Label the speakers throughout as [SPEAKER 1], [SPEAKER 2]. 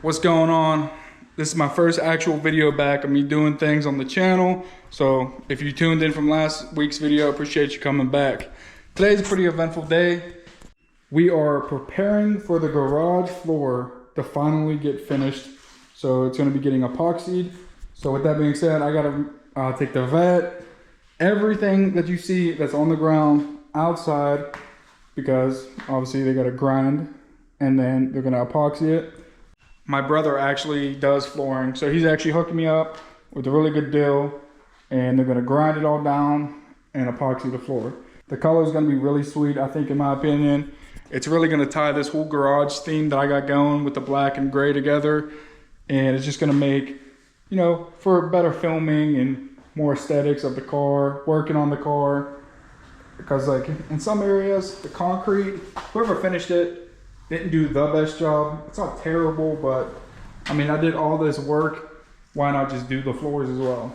[SPEAKER 1] What's going on? This is my first actual video back of me doing things on the channel. So if you tuned in from last week's video, I appreciate you coming back. Today's a pretty eventful day. We are preparing for the garage floor to finally get finished. So it's gonna be getting epoxied. So with that being said, I gotta take the vet, everything that you see that's on the ground outside, because obviously they gotta grind and then they're gonna epoxy it. My brother actually does flooring, so he's actually hooked me up with a really good deal, and they're gonna grind it all down and epoxy the floor. The color is gonna be really sweet, I think, in my opinion. It's really gonna tie this whole garage theme that I got going with the black and gray together, and it's just gonna make, you know, for better filming and more aesthetics of the car, working on the car. Because like in some areas, the concrete, whoever finished it, didn't do the best job. It's not terrible, but I mean, I did all this work. Why not just do the floors as well?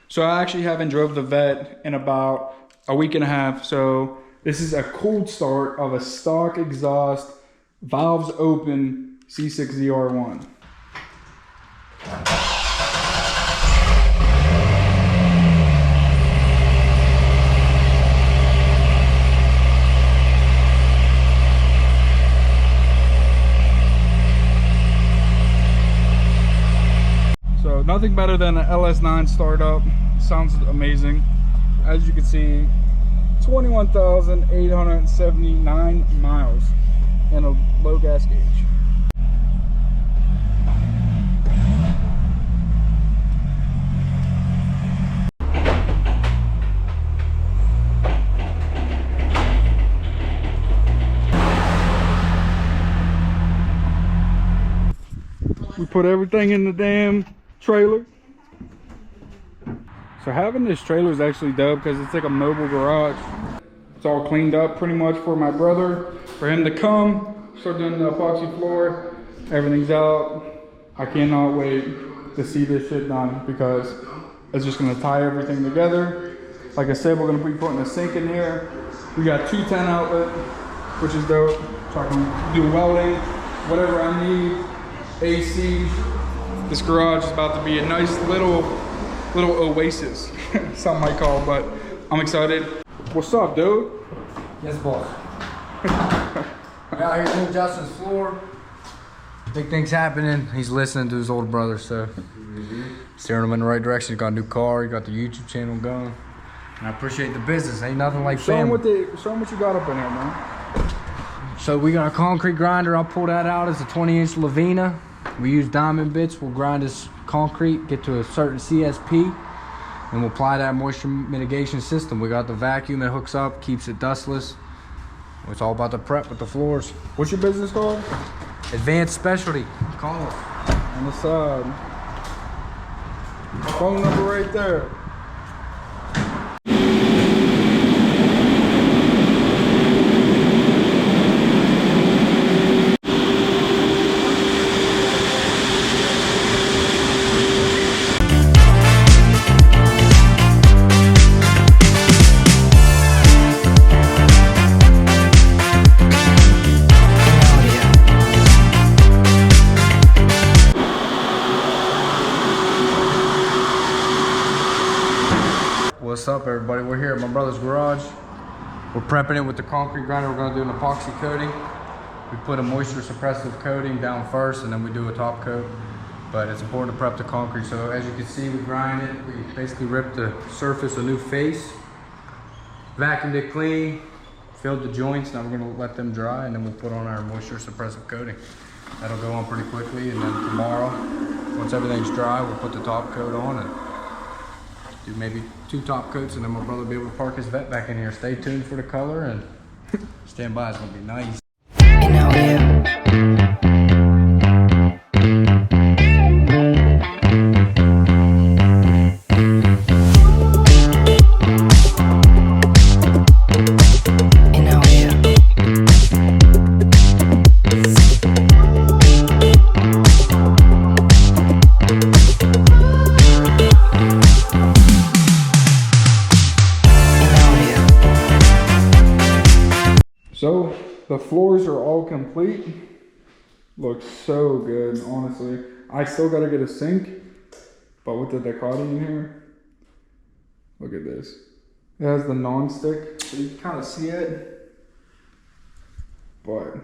[SPEAKER 1] So I actually haven't drove the vet in about a week and a half. So this is a cold start of a stock exhaust, valves open C6ZR1. Nothing better than an LS9 startup. Sounds amazing. As you can see, 21,879 miles and a low gas gauge. We put everything in the damn trailer. So having this trailer is actually dope because it's like a mobile garage. It's all cleaned up pretty much for my brother, for him to come start doing the epoxy floor. Everything's out. I cannot wait to see this shit done because it's just gonna tie everything together. Like I said, we're gonna be putting a sink in here. We got 210 outlet, which is dope, so I can do welding, whatever I need, AC. This garage is about to be a nice little oasis, some might call, but I'm excited. What's up, dude?
[SPEAKER 2] Yes, boss. We're out here doing Justin's floor. Big things happening. He's listening to his older brother, so steering him in the right direction. He got a new car. He got the YouTube channel going. And I appreciate the business. Ain't nothing like family.
[SPEAKER 1] Show him what you got up in here, man.
[SPEAKER 2] So we got a concrete grinder. I'll pull that out. It's a 20-inch Lavina. We use diamond bits. We'll grind this concrete, get to a certain CSP, and we'll apply that moisture mitigation system. We got the vacuum that hooks up, keeps it dustless. It's all about the prep with the floors.
[SPEAKER 1] What's your business called?
[SPEAKER 2] Advanced Specialty. Call us.
[SPEAKER 1] On the side. Phone number right there.
[SPEAKER 2] What's up, everybody? We're here at my brother's garage. We're prepping it with the concrete grinder. We're going to do an epoxy coating. We put a moisture suppressive coating down first, and then we do a top coat. But it's important to prep the concrete. So as you can see, we grind it. We basically ripped the surface a new face, vacuumed it clean, filled the joints. Now we're going to let them dry, and then we'll put on our moisture suppressive coating. That'll go on pretty quickly, and then tomorrow, once everything's dry, we'll put the top coat on and do maybe 2 top coats, and then my brother will be able to park his vet back in here. Stay tuned for the color and stand by. It's gonna be nice.
[SPEAKER 1] So the floors are all complete. Looks so good, honestly. I still gotta get a sink, but with the Ducati in here, look at this. It has the non-stick, so you can kind of see it, but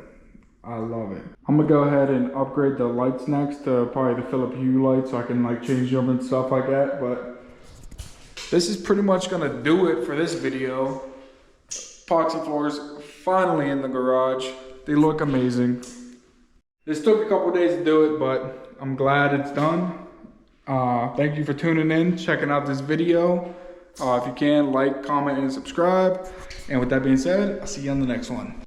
[SPEAKER 1] I love it. I'm gonna go ahead and upgrade the lights next to probably the Philip Hue light, so I can like change them and stuff like that. But this is pretty much gonna do it for this video. Epoxy floors finally in the garage. They look amazing. This took a couple days to do it, but I'm glad it's done. Thank you for tuning in, checking out this video. If you can, like, comment, and subscribe. And with that being said, I'll see you on the next one.